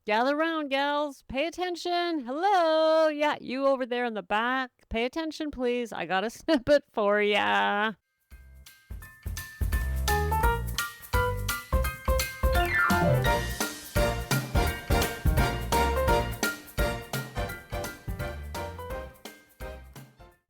Gather round, gals. Pay attention. Hello. Yeah, you over there in the back. Pay attention, please. I got a snippet for ya.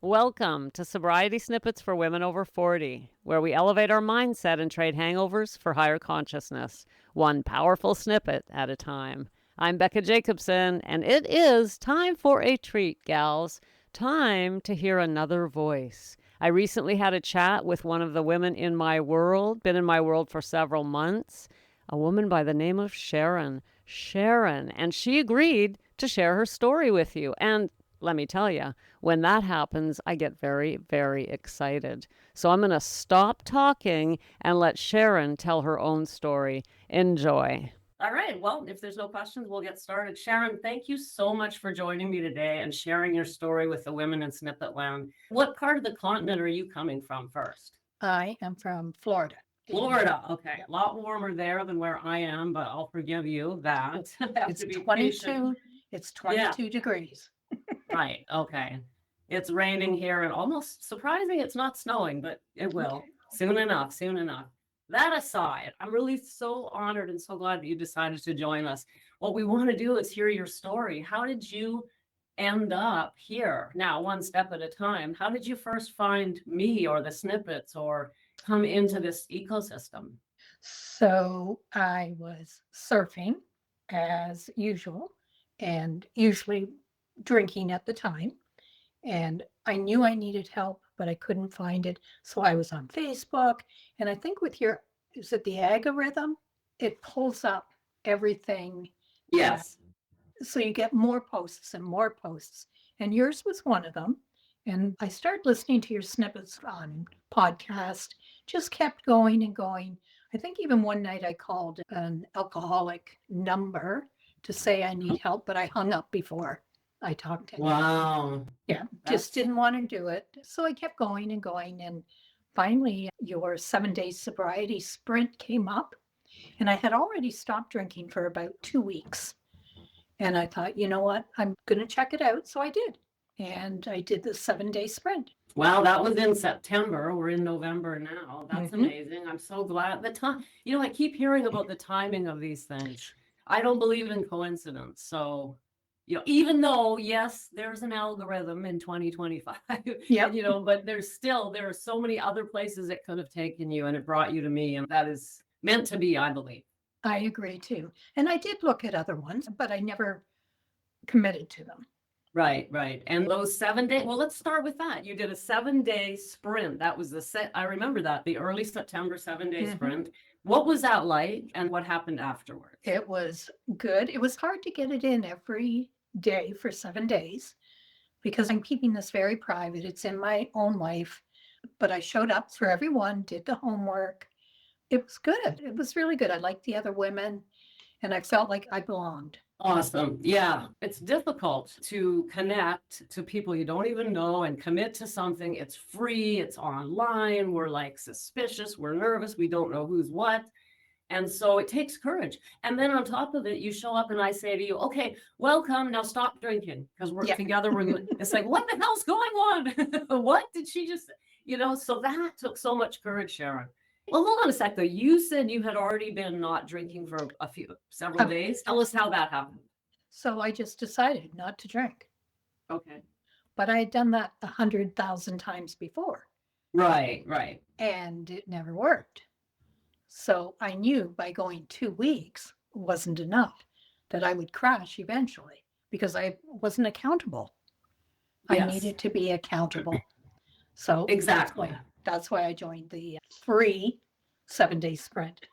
Welcome to Sobriety Snippets for Women Over 40, where we elevate our mindset and trade hangovers for higher consciousness, one powerful snippet at a time. I'm Becca Jacobson, and it is time for a treat, gals. Time to hear another voice. I recently had a chat with one of the women in my world, been in my world for several months, a woman by the name of Sharon. And she agreed to share her story with you. And let me tell you, when that happens, I get very, very excited. So I'm going to stop talking and let Sharon tell her own story. Enjoy. All right. Well, if there's no questions, we'll get started. Sharon, thank you so much for joining me today and sharing your story with the women in Snippet Land. What part of the continent are you coming from first? I am from Florida. Florida. Okay. A lot warmer there than where I am, but I'll forgive you that. It's 22. It's 22 degrees. Right. Okay. It's raining here and almost surprising it's not snowing, but it will soon enough. Soon enough. That aside, I'm really so honored and so glad that you decided to join us. What we want to do is hear your story. How did you end up here? Now, one step at a time. How did you first find me or the snippets or come into this ecosystem? So I was surfing as usual and usually drinking at the time. And I knew I needed help, but I couldn't find it. So I was on Facebook. And I think with your, is it the algorithm? It pulls up everything. Yes. So you get more posts and more posts. And yours was one of them. And I started listening to your snippets on podcast, just kept going and going. I think even one night I called an alcoholic number to say I need help, but I hung up before I talked to him. Wow. Yeah, just didn't want to do it. So I kept going and going. And finally, your 7-day sobriety sprint came up. And I had already stopped drinking for about 2 weeks. And I thought, you know what, I'm going to check it out. So I did. And I did the 7-day sprint. Wow, that was in September. We're in November now. That's amazing. I'm so glad. The time, I keep hearing about the timing of these things. I don't believe in coincidence. So, even though, yes, there's an algorithm in 2025, Yep. but there are so many other places it could have taken you and it brought you to me. And that is meant to be, I believe. I agree too. And I did look at other ones, but I never committed to them. Right. And those 7 days, well, let's start with that. You did a 7-day sprint. That was I remember that, the early September 7-day sprint. What was that like and what happened afterwards? It was good. It was hard to get it in every day for 7 days because I'm keeping this very private. It's in my own life, but I showed up for everyone, did the homework. It was good. It was really good. I liked the other women and I felt like I belonged. Awesome. Yeah. It's difficult to connect to people you don't even know and commit to something. It's free. It's online. We're like suspicious. We're nervous. We don't know who's what. And so it takes courage. And then on top of it, you show up and I say to you, okay, welcome. Now stop drinking because we're together. It's like, what the hell's going on? What did she just, so that took so much courage, Sharon. Well, hold on a sec, though. You said you had already been not drinking for several days. Tell us how that happened. So I just decided not to drink. Okay. But I had done that 100,000 times before. Right. And it never worked. So I knew by going 2 weeks wasn't enough, that I would crash eventually because I wasn't accountable. Yes. I needed to be accountable. So exactly. That's why I joined the free 7-day sprint.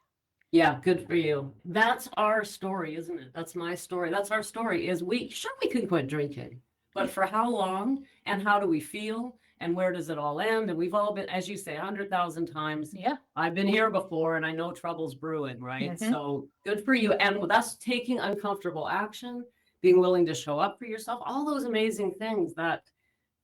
Yeah, good for you. That's our story, isn't it? That's my story. That's our story is we can quit drinking, but for how long and how do we feel and where does it all end? And we've all been, as you say, 100,000 times. Yeah. I've been here before and I know trouble's brewing, right? So good for you. And with us taking uncomfortable action, being willing to show up for yourself, all those amazing things that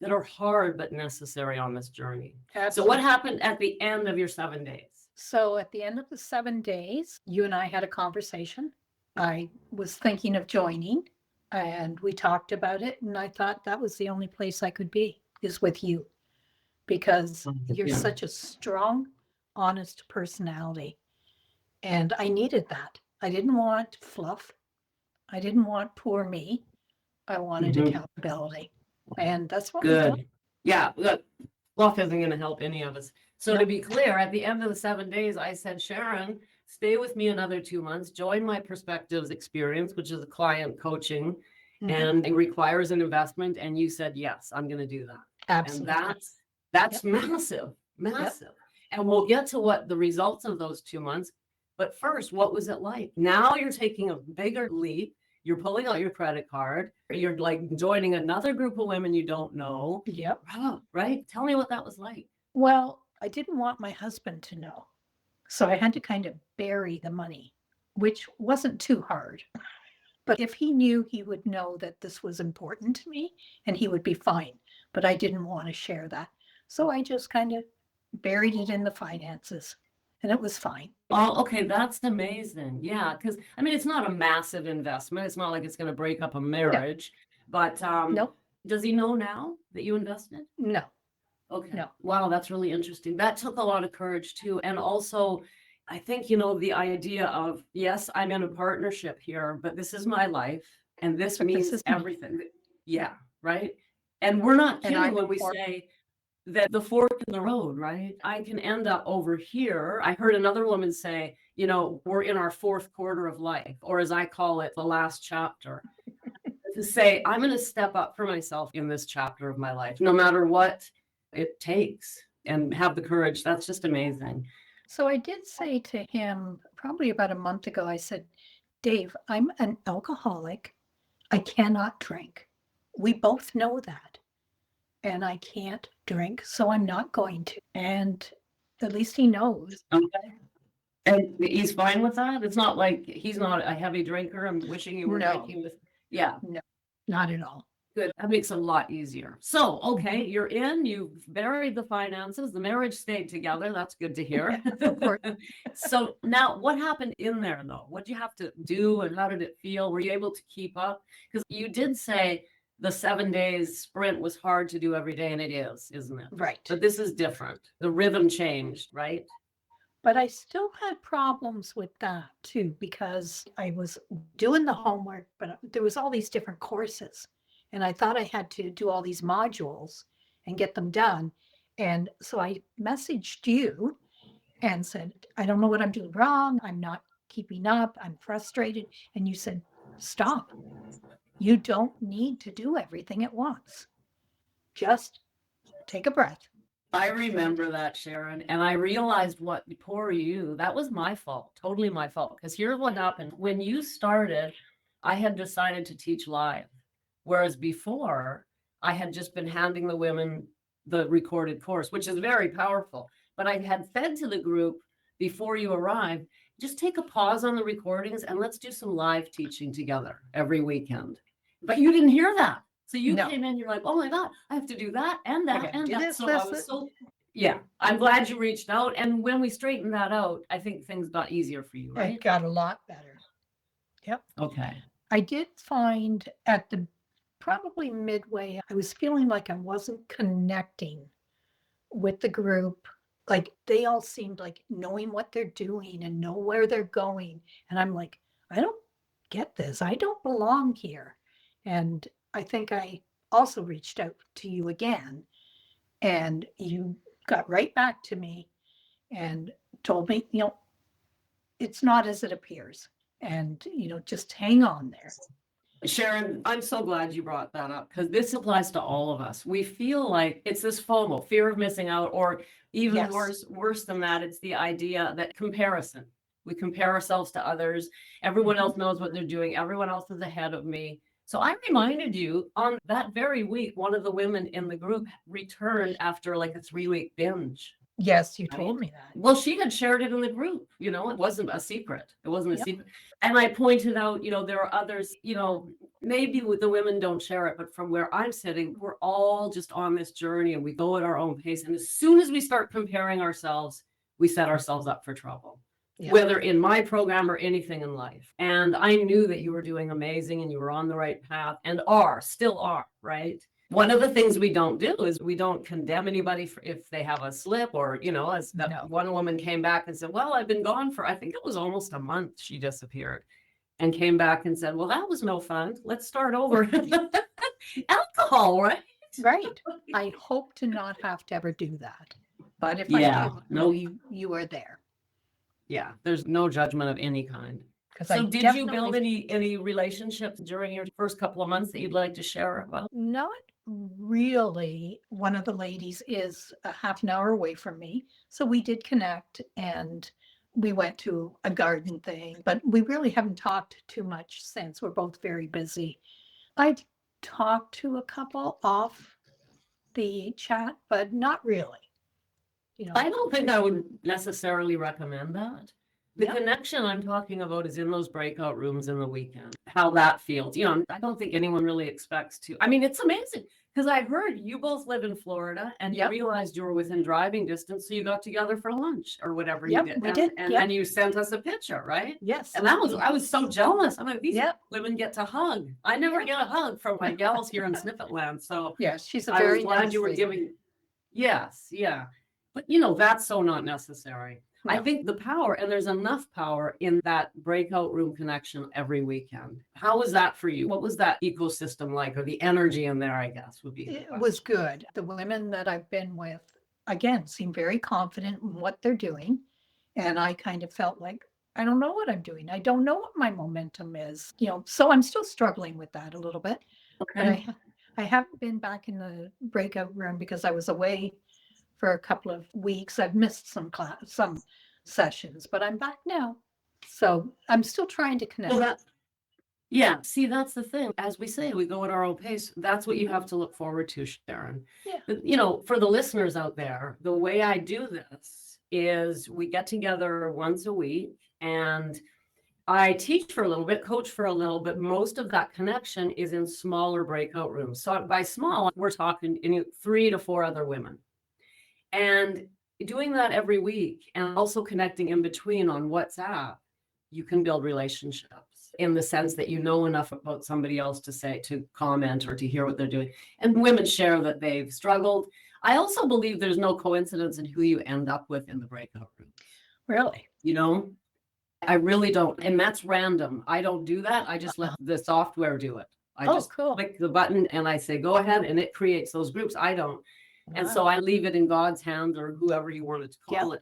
are hard but necessary on this journey. Absolutely. So what happened at the end of your 7 days? So at the end of the 7 days, you and I had a conversation I was thinking of joining, and we talked about it, and I thought that was the only place I could be is with you because you're Yeah. such a strong, honest personality. And I needed that. I didn't want fluff. I didn't want poor me. I wanted Mhm. accountability. And that's what we got. Good. Yeah, look, fluff isn't going to help any of us. So to No. be clear, at the end of the 7 days, I said, Sharon, stay with me another 2 months, join my perspectives experience, which is a client coaching, Mhm. and it requires an investment. And you said, yes, I'm going to do that. And Absolutely. that's Yep. massive, Yep. massive. And we'll get to what the results of those 2 months. But first, what was it like? Now you're taking a bigger leap. You're pulling out your credit card. You're like joining another group of women you don't know. Yep. Oh, right? Tell me what that was like. Well, I didn't want my husband to know. So I had to kind of bury the money, which wasn't too hard. But if he knew, he would know that this was important to me and he would be fine. But I didn't want to share that. So I just kind of buried it in the finances and it was fine. Oh, okay, that's amazing. Yeah, because I mean, it's not a massive investment. It's not like it's going to break up a No, marriage. But no, does he know now that you invested? no, Okay. no. Wow, that's really interesting. That took a lot of courage too. And also, I think, the idea of, yes, I'm in a partnership here, but this is my life and this But this means is me. everything. Yeah, right. And we're not And kidding I'm when we important. say that the fork in the road, right? I can end up over here. I heard another woman say, we're in our fourth quarter of life, or as I call it, the last chapter. To say, I'm going to step up for myself in this chapter of my life, no matter what it takes, and have the courage. That's just amazing. So I did say to him probably about a month ago, I said, Dave, I'm an alcoholic. I cannot drink. We both know that. And I can't drink, so I'm not going to. And at least he knows. Okay. And he's fine with that. It's not like he's not a heavy drinker. I'm wishing you were No, drinking with. Yeah. no, not at all. Good. That makes it a lot easier. So, okay, you're in, you've buried the finances, the marriage stayed together. That's good to hear. Yeah, of course. So now what happened in there though? What did you have to do and how did it feel? Were you able to keep up? Because you did say the 7 days sprint was hard to do every day, and it is, isn't it? Right. But this is different. The rhythm changed, right? But I still had problems with that too, because I was doing the homework, but there was all these different courses. And I thought I had to do all these modules and get them done. And so I messaged you and said, I don't know what I'm doing wrong. I'm not keeping up. I'm frustrated. And you said, stop. You don't need to do everything at once. Just take a breath. I remember that, Sharon, and I realized what poor you. That was my fault, totally my fault. Because here's what happened. When you started, I had decided to teach live, whereas before I had just been handing the women the recorded course, which is very powerful. But I had said to the group before you arrived, just take a pause on the recordings and let's do some live teaching together every weekend. But you didn't hear that. So you No, came in, you're like, oh my God, I have to do that and I that got to and do that. this, So I this, was this. so, yeah, I'm glad you reached out. And when we straightened that out, I think things got easier for you, It right? got a lot better. Yep. Okay. I did find at the probably midway, I was feeling like I wasn't connecting with the group. Like they all seemed like knowing what they're doing and know where they're going. And I'm like, I don't get this. I don't belong here. And I think I also reached out to you again, and you got right back to me and told me, it's not as it appears. And, just hang on there. Sharon, I'm so glad you brought that up because this applies to all of us. We feel like it's this FOMO, fear of missing out, or even Yes. worse than that, it's the idea that comparison. We compare ourselves to others. Everyone Mhm. else knows what they're doing. Everyone else is ahead of me. So I reminded you on that very week, one of the women in the group returned after like a 3-week binge. Yes, you Right? told me that. Well, she had shared it in the group, it wasn't a secret. It wasn't a Yep. secret. And I pointed out, there are others, maybe with the women don't share it, but from where I'm sitting, we're all just on this journey and we go at our own pace. And as soon as we start comparing ourselves, we set ourselves up for trouble. Yeah. whether in my program or anything in life. And I knew that you were doing amazing and you were on the right path and still are, right? One of the things we don't do is we don't condemn anybody for if they have a slip or, as that No. one woman came back and said, well, I've been gone for, I think it was almost a month she disappeared and came back and said, well, that was no fun. Let's start over. Alcohol, right? Right. I hope to not have to ever do that. But if I Yeah, do, no, you are there. yeah, there's no judgment of any kind. Because So I did you build any relationships during your first couple of months that you'd like to share about? not really. One of the ladies is a half an hour away from me. So we did connect and we went to a garden thing, but we really haven't talked too much since. We're both very busy. I'd talked to a couple off the chat, but not really. I don't think I would necessarily recommend that. The Yep. connection I'm talking about is in those breakout rooms in the weekend, how that feels. I don't think anyone really expects to. I mean, it's amazing because I heard you both live in Florida and you Yep. realized you were within driving distance. So you got together for lunch or whatever you Yep, did. we did. And Yep. and you sent us a picture, right? Yes. And I was so jealous. I'm like, these Yep. women get to hug. I never Yep. get a hug from my gals here in Snippet Land. So Yes, she's a I was very glad nice you were lady. giving. Yes, yeah. But that's so not necessary. I No. think the power, and there's enough power in that breakout room connection every weekend. How was that for you? What was that ecosystem like, or the energy in there, I guess, would be the It was question. good. The women that I've been with, again, seem very confident in what they're doing. And I kind of felt like, I don't know what I'm doing. I don't know what my momentum is, so I'm still struggling with that a little bit. But Okay. I haven't been back in the breakout room because I was away for a couple of weeks. I've missed some sessions, but I'm back now. So I'm still trying to Well, connect. yeah, see, that's the thing. As we say, we go at our own pace. That's what you have to look forward to, Sharon. Yeah. But, for the listeners out there, the way I do this is we get together once a week and I teach for a little bit, coach for a little bit. Most of that connection is in smaller breakout rooms. So by small, we're talking 3 to 4 other women. And doing that every week and also connecting in between on WhatsApp, you can build relationships in the sense that you know enough about somebody else to comment or to hear what they're doing. And women share that they've struggled. I also believe there's no coincidence in who you end up with in the breakout room. Really? I really don't. And that's random. I don't do that. I just let the software do it. I just cool. click the button and I say, go ahead, and it creates those groups. I don't. And so I leave it in God's hands or whoever you wanted to call it.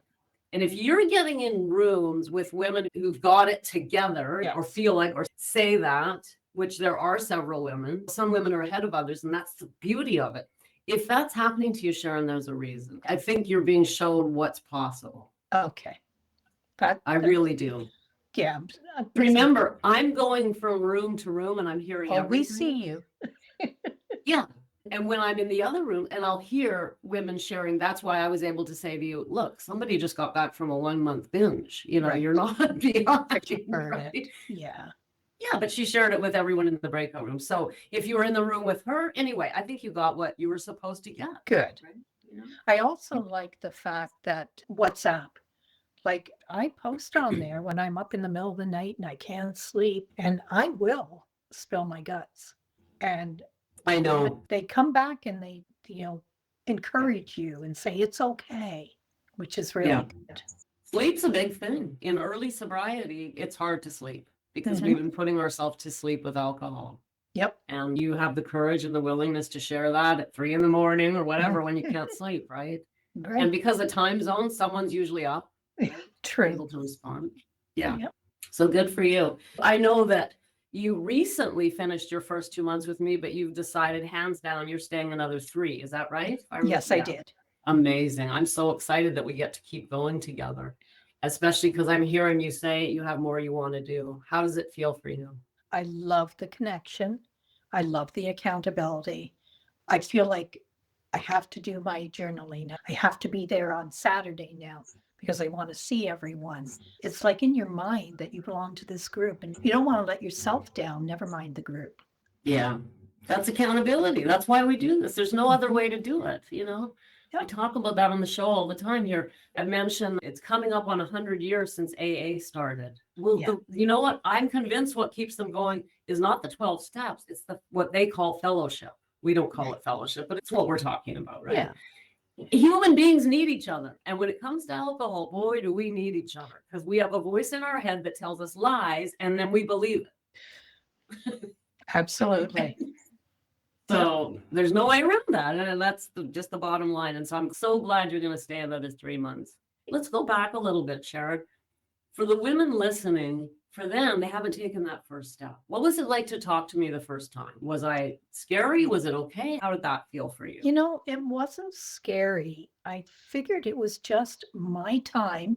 And if you're getting in rooms with women who've got it together or feel like or say that, which there are several women, some women are ahead of others, and that's the beauty of it. If that's happening to you, Sharon, there's a reason. I think you're being shown what's possible. Okay. I really do. Yeah. Remember, I'm going from room to room and I'm hearing we everything. see you. Yeah. And when I'm in the other room and I'll hear women sharing, that's why I was able to say to you, look, somebody just got back from a 1-month binge. Right. You're not beyond. Heard Right? it. Yeah. Yeah, but she shared it with everyone in the breakout room. So if you were in the room with her, anyway, I think you got what you were supposed to get. Good. Right? I also like the fact that WhatsApp, like I post on there when I'm up in the middle of the night and I can't sleep, and I will spill my guts. And I know. they come back and they, encourage you and say it's okay, which is really good. Sleep's a big thing. In early sobriety, it's hard to sleep because we've been putting ourselves to sleep with alcohol. Yep. And you have the courage and the willingness to share that at 3 a.m. or whatever when you can't sleep, right? Right. And because of time zone, someone's usually up, True. able to respond. Yeah. Yep. So good for you. I know that you recently finished your first 2 months with me, but you've decided hands down you're staying another 3. Is that right? Yes, I did. Amazing. I'm so excited that we get to keep going together, especially because I'm hearing you say you have more you want to do. How does it feel for you? I love the connection. I love the accountability. I feel like I have to do my journaling. I have to be there on Saturday now because I want to see everyone. It's like in your mind that you belong to this group and you don't want to let yourself down, never mind the group. Yeah, that's accountability. That's why we do this. There's no other way to do it. I talk about that on the show all the time here. I mentioned it's coming up on 100 years since AA started. Well, Yeah. you know what? I'm convinced what keeps them going is not the 12 steps. It's what they call fellowship. We don't call it fellowship, but it's what we're talking about, right? Yeah. Human beings need each other. And when it comes to alcohol, boy, do we need each other, because we have a voice in our head that tells us lies and then we believe it. Absolutely. So there's no way around that. And that's just the bottom line. And so I'm so glad you're going to stay another 3 months. Let's go back a little bit, Sharon. For the women listening, for them, they haven't taken that first step. What was it like to talk to me the first time? Was I scary? Was it okay? How did that feel for you? You know, it wasn't scary. I figured it was just my time.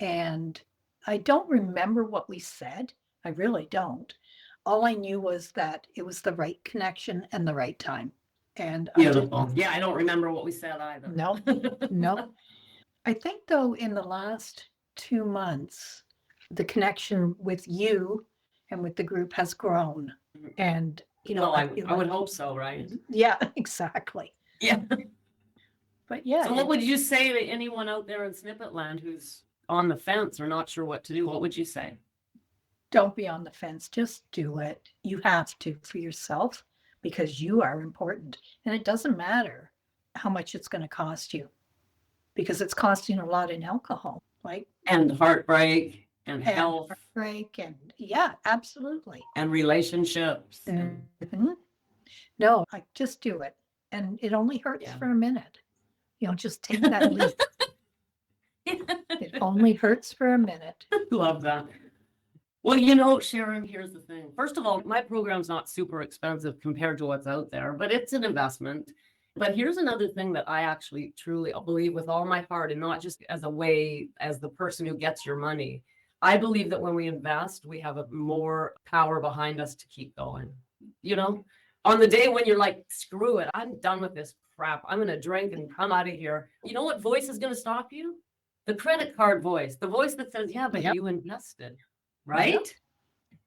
And I don't remember what we said. I really don't. All I knew was that it was the right connection and the right time. And I did. Beautiful. Yeah, I don't remember what we said either. No, no. I think, though, in the last 2 months, the connection with you and with the group has grown. And, you know, Well, I I feel would like, hope so, right? yeah, exactly. Yeah. But yeah, So what would you say to anyone out there in Snippet Land who's on the fence or not sure what to do? What would you say? don't be on the fence. Just do it. You have to for yourself because you are important. And it doesn't matter how much it's going to cost you because it's costing a lot in alcohol, like And heartbreak and health heartbreak and yeah, absolutely. and relationships. Mhm. No, I just do it. And it only hurts Yeah. for a minute. You know, just take that leap. It only hurts for a minute. Love that. Well, you know, Sharon, here's the thing. First of all, my program's not super expensive compared to what's out there, but it's an investment. But here's another thing that I actually truly believe with all my heart, and not just as a way, as the person who gets your money. I believe that when we invest, we have a more power behind us to keep going. You know, on the day when you're like, screw it, I'm done with this crap. I'm going to drink and come out of here. You know what voice is going to stop you? The credit card voice, the voice that says, yeah, but Yep. you invested, right?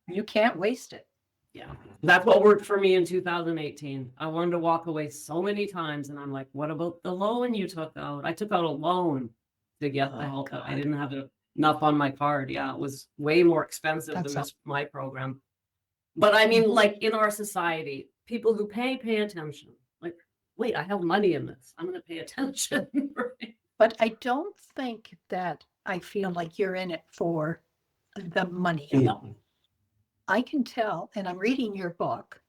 You can't waste it. Yeah, that's what worked for me in 2018. I wanted to walk away so many times, and I'm like, what about the loan you took out? I took out a loan to get the help. I didn't have enough on my card. Yeah, it was way more expensive than my program. But I mean, like in our society, people who pay attention. Like, wait, I have money in this. I'm going to pay attention. Right? But I don't think that I feel like you're in it for the money. No. I can tell, and I'm reading your book,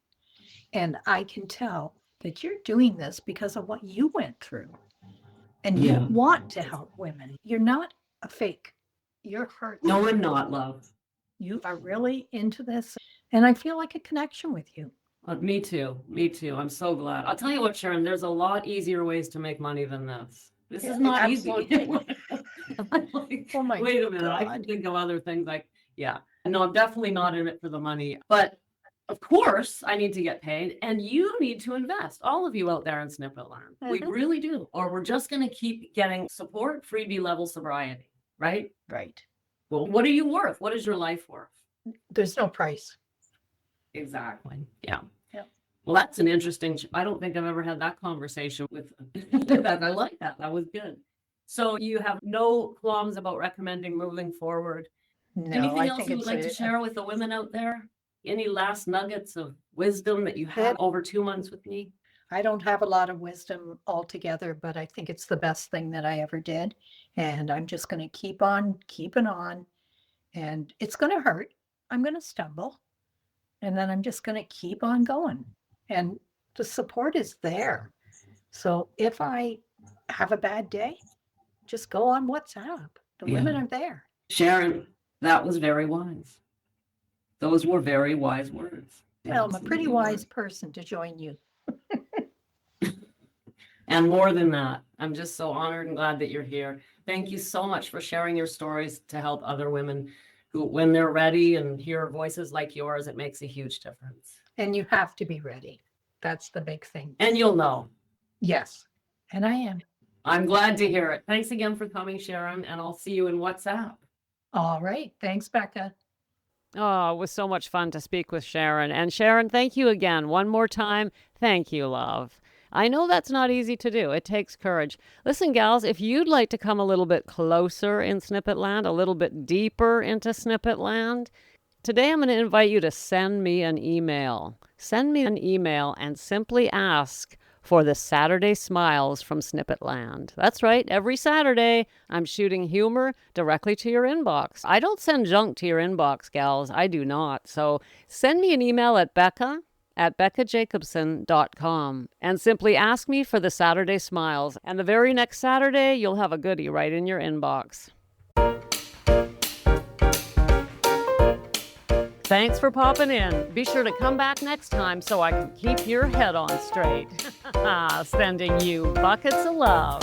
and I can tell that you're doing this because of what you went through. And you want to help women. You're not a fake. You're hurt. No, I'm not, love. You are really into this. And I feel like a connection with you. Me too. Me too. I'm so glad. I'll tell you what, Sharon, there's a lot easier ways to make money than this. This is not absolutely. easy. Like, Oh my wait a minute. I God. can think of other things like, yeah. No, I'm definitely not in it for the money. But of course, I need to get paid, and you need to invest. All of you out there in Snippet Land. We really do. Or we're just going to keep getting support, freebie level sobriety, right? Right. Well, what are you worth? What is your life worth? There's no price. Exactly. Yeah. Yeah. Well, that's an interesting, I don't think I've ever had that conversation with that. I like that. That was good. So you have no qualms about recommending moving forward. No, Anything I else think you would like to share with the women out there? Any last nuggets of wisdom that you had over 2 months with me? I don't have a lot of wisdom altogether, but I think it's the best thing that I ever did. And I'm just going to keep on keeping on. And it's going to hurt. I'm going to stumble. And then I'm just going to keep on going. And the support is there. So if I have a bad day, just go on WhatsApp. The women are there. Sharon, that was very wise. Those were very wise words. Well, I'm a pretty wise person to join you. And more than that, I'm just so honored and glad that you're here. Thank you so much for sharing your stories to help other women who, when they're ready and hear voices like yours, it makes a huge difference. And you have to be ready. That's the big thing. And you'll know. Yes. And I am. I'm glad to hear it. Thanks again for coming, Sharon, and I'll see you in WhatsApp. All right. Thanks, Becca. Oh, it was so much fun to speak with Sharon. And Sharon, thank you again. One more time. Thank you, love. I know that's not easy to do. It takes courage. Listen, gals, if you'd like to come a little bit closer in Snippet Land, a little bit deeper into Snippet Land, today I'm going to invite you to send me an email. Send me an email and simply ask for the Saturday Smiles from Snippet Land. That's right. Every Saturday, I'm shooting humor directly to your inbox. I don't send junk to your inbox, gals. I do not. So send me an email at beccajacobson.com and simply ask me for the Saturday Smiles. And the very next Saturday, you'll have a goodie right in your inbox. Thanks for popping in. Be sure to come back next time so I can keep your head on straight. Sending you buckets of love.